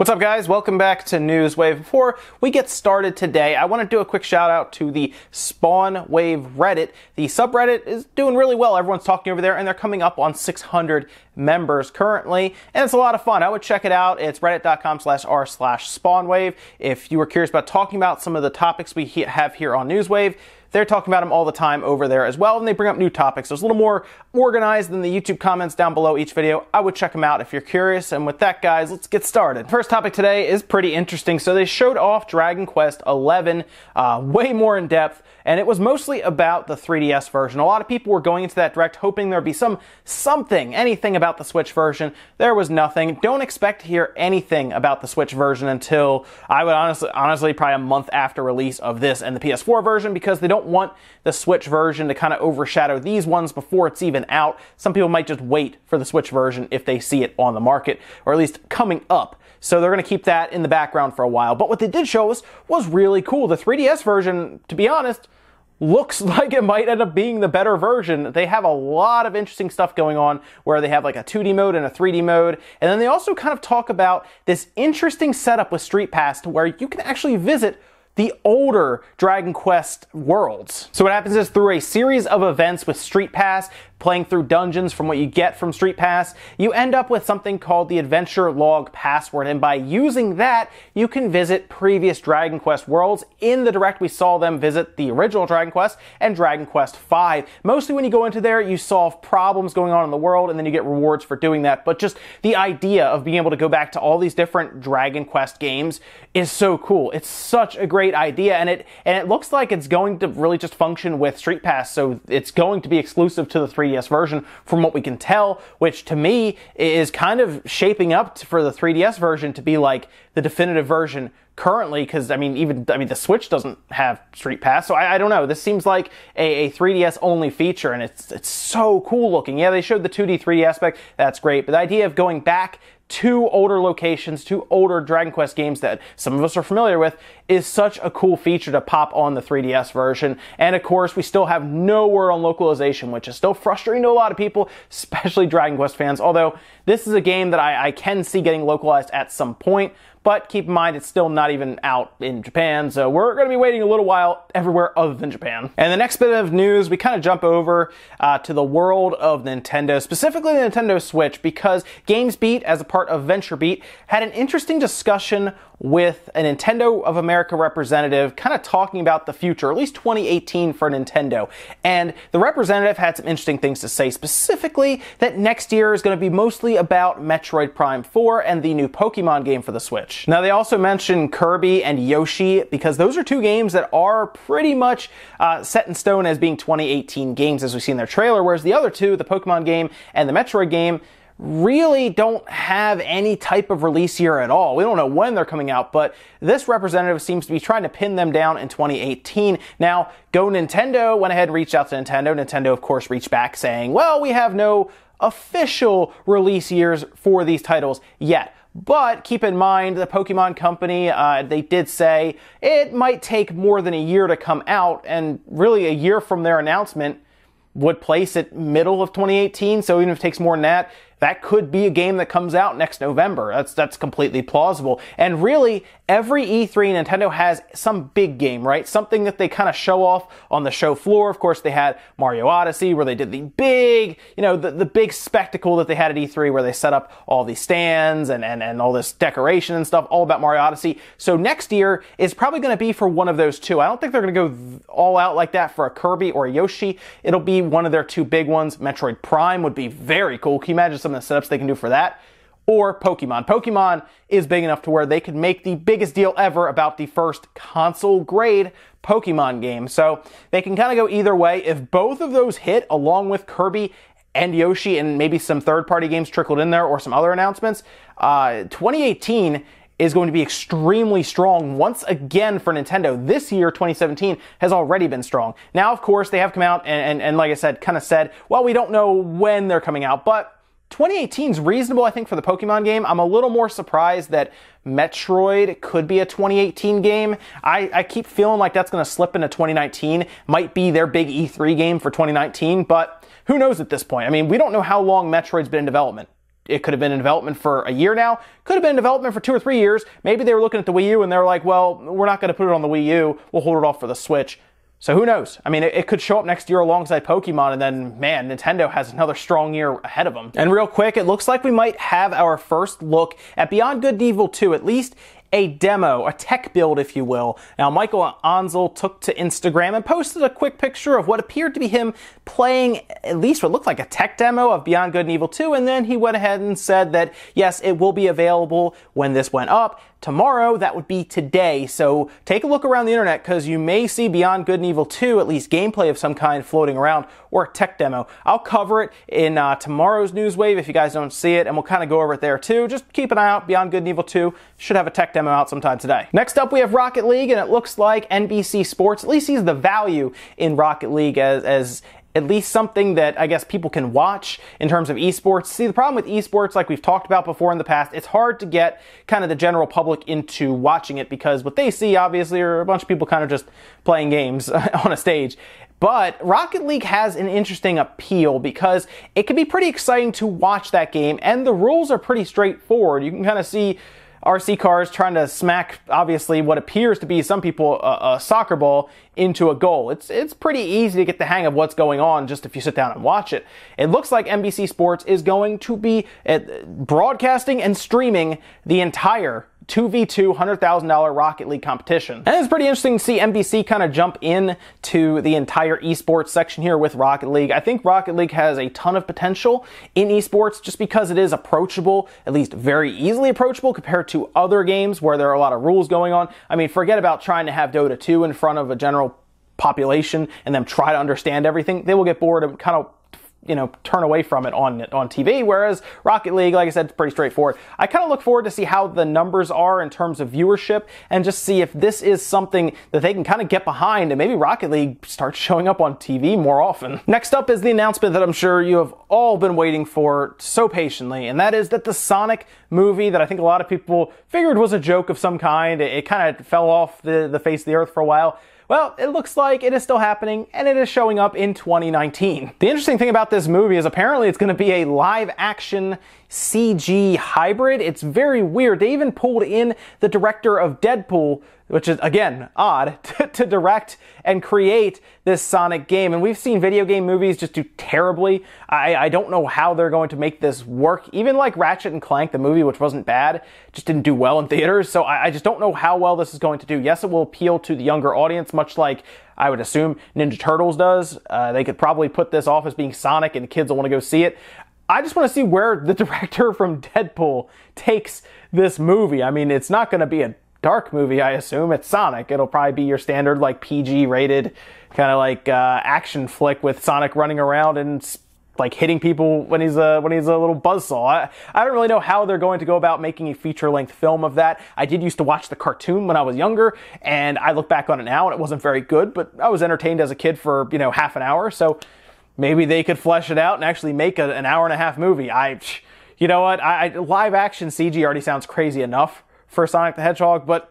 What's up, guys? Welcome back to Newswave. Before we get started today, I want to do a quick shout out to the SpawnWave Reddit. The subreddit is doing really well. Everyone's talking over there, and they're coming up on 600 members currently, and it's a lot of fun. I would check it out. It's reddit.com/r/SpawnWave. If you were curious about talking about some of the topics we have here on Newswave, they're talking about them all the time over there as well, and they bring up new topics. So it's a little more organized than the YouTube comments down below each video. I would check them out if you're curious. And with that, guys, let's get started. First topic today is pretty interesting. So they showed off Dragon Quest XI way more in depth, and it was mostly about the 3DS version. A lot of people were going into that direct hoping there'd be anything about the Switch version. There was nothing. Don't expect to hear anything about the Switch version until, I would honestly probably a month after release of this and the PS4 version, because they don't want the Switch version to kind of overshadow these ones before it's even out. Some people might just wait for the Switch version if they see it on the market, or at least coming up. So they're going to keep that in the background for a while. But what they did show us was really cool. The 3DS version, to be honest, looks like it might end up being the better version. They have a lot of interesting stuff going on where they have like a 2D mode and a 3D mode. And then they also kind of talk about this interesting setup with Street Pass to where you can actually visit the older Dragon Quest worlds. So what happens is, through a series of events with Street Pass, playing through dungeons from what you get from Street Pass, you end up with something called the Adventure Log Password, and by using that, you can visit previous Dragon Quest worlds. In the Direct, we saw them visit the original Dragon Quest and Dragon Quest V. Mostly when you go into there, you solve problems going on in the world, and then you get rewards for doing that. But just the idea of being able to go back to all these different Dragon Quest games is so cool. It's such a great idea, and it looks like it's going to really just function with Street Pass, so it's going to be exclusive to the 3DS version from what we can tell, which to me is kind of shaping up for the 3DS version to be like the definitive version currently, because the Switch doesn't have Street Pass, so I don't know. This seems like a 3DS only feature, and it's so cool looking. Yeah, they showed the 2D 3D aspect, that's great, but the idea of going back to older locations, to older Dragon Quest games that some of us are familiar with, is such a cool feature to pop on the 3DS version. And of course, we still have no word on localization, which is still frustrating to a lot of people, especially Dragon Quest fans, although this is a game that I can see getting localized at some point. But keep in mind, it's still not even out in Japan, so we're going to be waiting a little while everywhere other than Japan. And the next bit of news, we kind of jump over to the world of Nintendo, specifically the Nintendo Switch, because GamesBeat, as a part of VentureBeat, had an interesting discussion with a Nintendo of America representative kind of talking about the future, at least 2018 for Nintendo. And the representative had some interesting things to say, specifically that next year is going to be mostly about Metroid Prime 4 and the new Pokemon game for the Switch. Now, they also mentioned Kirby and Yoshi, because those are two games that are pretty much set in stone as being 2018 games, as we see in their trailer, whereas the other two, the Pokemon game and the Metroid game, really don't have any type of release year at all. We don't know when they're coming out, but this representative seems to be trying to pin them down in 2018. Now, Go Nintendo went ahead and reached out to Nintendo. Nintendo, of course, reached back saying, well, we have no official release years for these titles yet. But keep in mind, the Pokemon Company, they did say it might take more than a year to come out, and really a year from their announcement would place it middle of 2018, so even if it takes more than that, that could be a game that comes out next November. That's completely plausible. And really, every E3, Nintendo has some big game, right? Something that they kind of show off on the show floor. Of course, they had Mario Odyssey, where they did the big, the big spectacle that they had at E3, where they set up all these stands and all this decoration and stuff, all about Mario Odyssey. So next year is probably going to be for one of those two. I don't think they're going to go all out like that for a Kirby or a Yoshi. It'll be one of their two big ones. Metroid Prime would be very cool. Can you imagine some of the setups they can do for that? Or Pokemon. Pokemon is big enough to where they could make the biggest deal ever about the first console-grade Pokemon game. So they can kind of go either way. If both of those hit, along with Kirby and Yoshi, and maybe some third-party games trickled in there or some other announcements, 2018 is going to be extremely strong once again for Nintendo. This year, 2017, has already been strong. Now, of course, they have come out and like I said, kind of said, well, we don't know when they're coming out, but 2018 is reasonable, I think, for the Pokemon game. I'm a little more surprised that Metroid could be a 2018 game. I keep feeling like that's going to slip into 2019. Might be their big E3 game for 2019, but who knows at this point? I mean, we don't know how long Metroid's been in development. it could have been in development for a year now, could have been in development for 2 or 3 years. Maybe they were looking at the Wii U and they were like, well, we're not going to put it on the Wii U, we'll hold it off for the Switch. So who knows? I mean, it could show up next year alongside Pokemon, and then, man, Nintendo has another strong year ahead of them. And real quick, it looks like we might have our first look at Beyond Good and Evil 2, at least a demo, a tech build, if you will. Now, Michael Ansel took to Instagram and posted a quick picture of what appeared to be him playing at least what looked like a tech demo of Beyond Good and Evil 2, and then he went ahead and said that, yes, it will be available when this went up. Tomorrow, that would be today, so take a look around the internet because you may see Beyond Good and Evil 2, at least gameplay of some kind floating around, or a tech demo. I'll cover it in tomorrow's Newswave if you guys don't see it, and we'll kind of go over it there too. Just keep an eye out. Beyond Good and Evil 2 should have a tech demo out sometime today. Next up, we have Rocket League, and it looks like NBC Sports at least sees the value in Rocket League as at least something that I guess people can watch in terms of esports. See, the problem with esports, like we've talked about before in the past, it's hard to get kind of the general public into watching it because what they see, obviously, are a bunch of people kind of just playing games on a stage. But Rocket League has an interesting appeal because it can be pretty exciting to watch that game, and the rules are pretty straightforward. You can kind of see RC cars trying to smack, obviously, what appears to be some people a soccer ball into a goal. It's pretty easy to get the hang of what's going on just if you sit down and watch it. It looks like NBC Sports is going to be broadcasting and streaming the entire 2v2 $100,000 Rocket League competition. And it's pretty interesting to see NBC kind of jump in to the entire esports section here with Rocket League. I think Rocket League has a ton of potential in esports just because it is approachable, at least very easily approachable compared to other games where there are a lot of rules going on. I mean, forget about trying to have Dota 2 in front of a general population and them try to understand everything. They will get bored and kind of turn away from it on TV, whereas Rocket League, like I said, it's pretty straightforward. I kind of look forward to see how the numbers are in terms of viewership and just see if this is something that they can kind of get behind and maybe Rocket League starts showing up on TV more often. Next up is the announcement that I'm sure you have all been waiting for so patiently, and that is that the Sonic movie that I think a lot of people figured was a joke of some kind, it kind of fell off the face of the earth for a while. Well, it looks like it is still happening, and it is showing up in 2019. The interesting thing about this movie is apparently it's going to be a live-action CG hybrid. It's very weird. They even pulled in the director of Deadpool, which is, again, odd, to direct and create this Sonic game. And we've seen video game movies just do terribly. I don't know how they're going to make this work. Even like Ratchet and Clank, the movie, which wasn't bad, just didn't do well in theaters. So I just don't know how well this is going to do. Yes, it will appeal to the younger audience, much like I would assume Ninja Turtles does. They could probably put this off as being Sonic and kids will want to go see it. I just want to see where the director from Deadpool takes this movie. I mean, it's not going to be a dark movie, I assume. It's Sonic. It'll probably be your standard, like, PG rated, kind of like action flick with Sonic running around and like hitting people when he's a little buzzsaw. I don't really know how they're going to go about making a feature-length film of that. I did used to watch the cartoon when I was younger, and I look back on it now and it wasn't very good, but I was entertained as a kid for, half an hour, so maybe they could flesh it out and actually make an hour-and-a-half movie. You know what? Live action CG already sounds crazy enough for Sonic the Hedgehog, but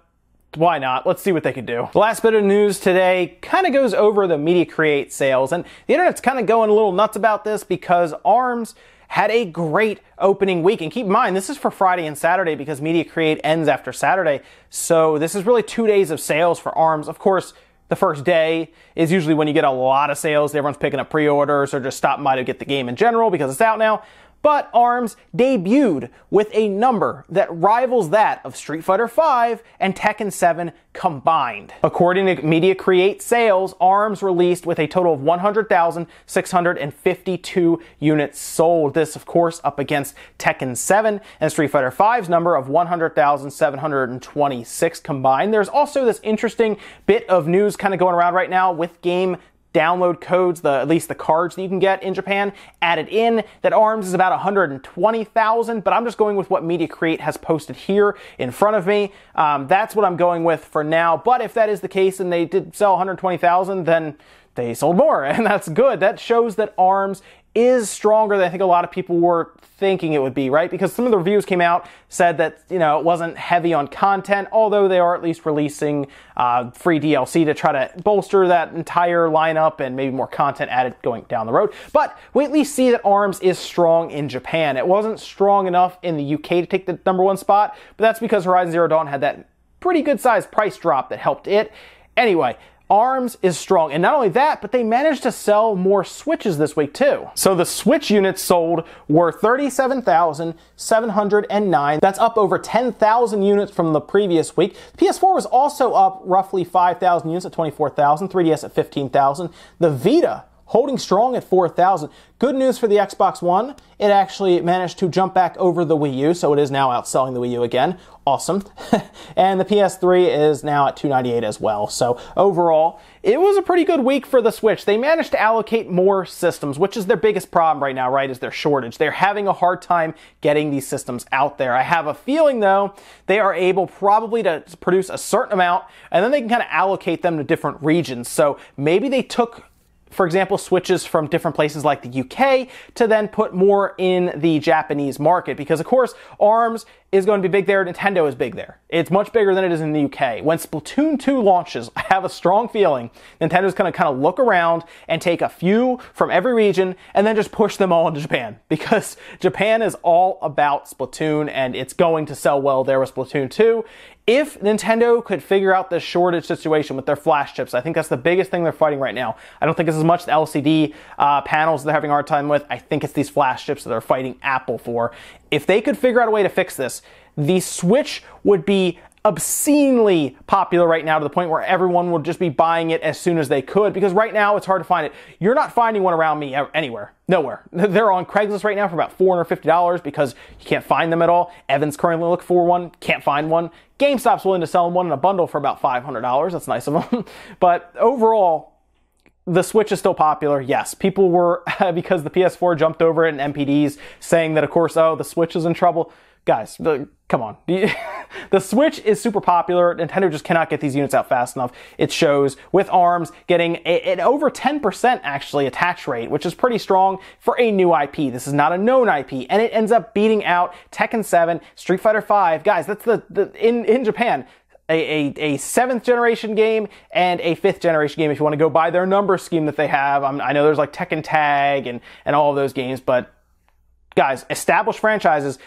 why not? Let's see what they can do. The last bit of news today kind of goes over the Media Create sales, and the internet's kind of going a little nuts about this because ARMS had a great opening week. And keep in mind, this is for Friday and Saturday because Media Create ends after Saturday, so this is really 2 days of sales for ARMS. Of course, the first day is usually when you get a lot of sales. Everyone's picking up pre-orders or just stopping by to get the game in general because it's out now. But ARMS debuted with a number that rivals that of Street Fighter V and Tekken 7 combined. According to Media Create sales, ARMS released with a total of 100,652 units sold. This, of course, up against Tekken 7 and Street Fighter V's number of 100,726 combined. There's also this interesting bit of news kind of going around right now with game download codes, at least the cards that you can get in Japan, added in, that ARMS is about 120,000, but I'm just going with what Media Create has posted here in front of me. That's what I'm going with for now, but if that is the case and they did sell 120,000, then they sold more, and that's good. That shows that ARMS is stronger than I think a lot of people were thinking it would be, right? Because some of the reviews came out, said that, you know, it wasn't heavy on content, although they are at least releasing free DLC to try to bolster that entire lineup and maybe more content added going down the road. But we at least see that ARMS is strong in Japan. It wasn't strong enough in the UK to take the #1 spot, but that's because Horizon Zero Dawn had that pretty good sized price drop that helped it. Anyway, ARMS is strong, and not only that, but they managed to sell more Switches this week too. So the Switch units sold were 37,709. That's up over 10,000 units from the previous week. The PS4 was also up roughly 5,000 units at 24,000, 3DS at 15,000. The Vita holding strong at 4,000. Good news for the Xbox One. It actually managed to jump back over the Wii U, so it is now outselling the Wii U again. Awesome. And the PS3 is now at 298 as well. So overall, it was a pretty good week for the Switch. They managed to allocate more systems, which is their biggest problem right now, right, is their shortage. They're having a hard time getting these systems out there. I have a feeling, though, they are able probably to produce a certain amount, and then they can kind of allocate them to different regions. So maybe they took, for example, Switches from different places like the UK to then put more in the Japanese market. Because, of course, ARMS is going to be big there. Nintendo is big there. It's much bigger than it is in the UK. When Splatoon 2 launches, I have a strong feeling Nintendo's going to kind of look around and take a few from every region and then just push them all into Japan. Because Japan is all about Splatoon, and it's going to sell well there with Splatoon 2. If Nintendo could figure out this shortage situation with their flash chips, I think that's the biggest thing they're fighting right now. I don't think it's as much the LCD panels they're having a hard time with. I think it's these flash chips that they're fighting Apple for. If they could figure out a way to fix this, the Switch would be obscenely popular right now to the point where everyone would just be buying it as soon as they could, because right now it's hard to find it. You're not finding one around me anywhere. Nowhere. They're on Craigslist right now for about $450 because you can't find them at all. Evan's currently looking for one, can't find one. GameStop's willing to sell one in a bundle for about $500. That's nice of them. But overall, the Switch is still popular. Yes, people were, because the PS4 jumped over it in MPDs, saying that, of course, oh, the Switch is in trouble. Guys, come on. The Switch is super popular. Nintendo just cannot get these units out fast enough. It shows with ARMS getting an over 10% actually attach rate, which is pretty strong for a new IP. This is not a known IP, and it ends up beating out Tekken 7, Street Fighter 5. Guys, that's in Japan, a 7th generation game and a 5th generation game if you want to go by their number scheme that they have. I know there's like Tekken Tag and all of those games, but guys, established franchises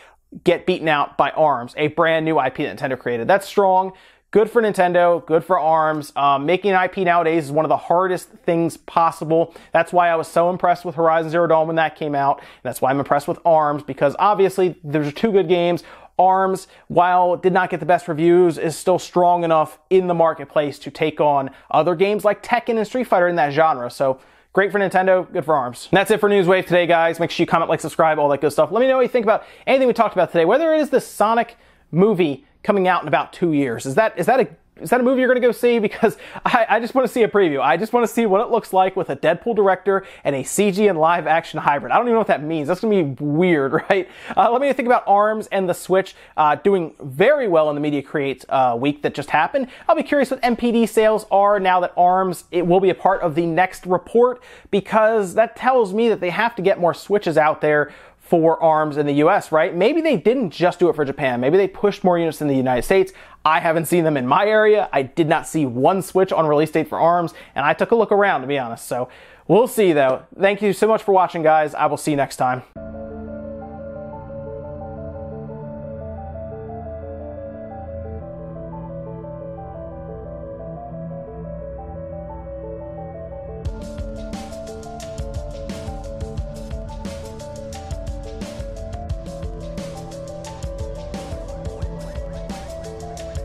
get beaten out by ARMS, a brand new IP that Nintendo created. That's strong. Good for Nintendo, good for ARMS. Making an IP nowadays is one of the hardest things possible. That's why I was so impressed with Horizon Zero Dawn when that came out. And that's why I'm impressed with ARMS, because obviously there's two good games. ARMS, while it did not get the best reviews, is still strong enough in the marketplace to take on other games like Tekken and Street Fighter in that genre. So great for Nintendo, good for ARMS. And that's it for Newswave today, guys. Make sure you comment, like, subscribe, all that good stuff. Let me know what you think about anything we talked about today, whether it is the Sonic movie coming out in about 2 years. Is that a movie you're going to go see? Because I just want to see a preview. I just want to see what it looks like with a Deadpool director and a CG and live action hybrid. I don't even know what that means. That's going to be weird, right? Let me think about ARMS and the Switch doing very well in the Media Create week that just happened. I'll be curious what MPD sales are now that ARMS, it will be a part of the next report, because that tells me that they have to get more Switches out there for ARMS in the US, right? Maybe they didn't just do it for Japan. Maybe they pushed more units in the United States. I haven't seen them in my area. I did not see one Switch on release date for ARMS, and I took a look around, to be honest. So we'll see, though. Thank you so much for watching, guys. I will see you next time.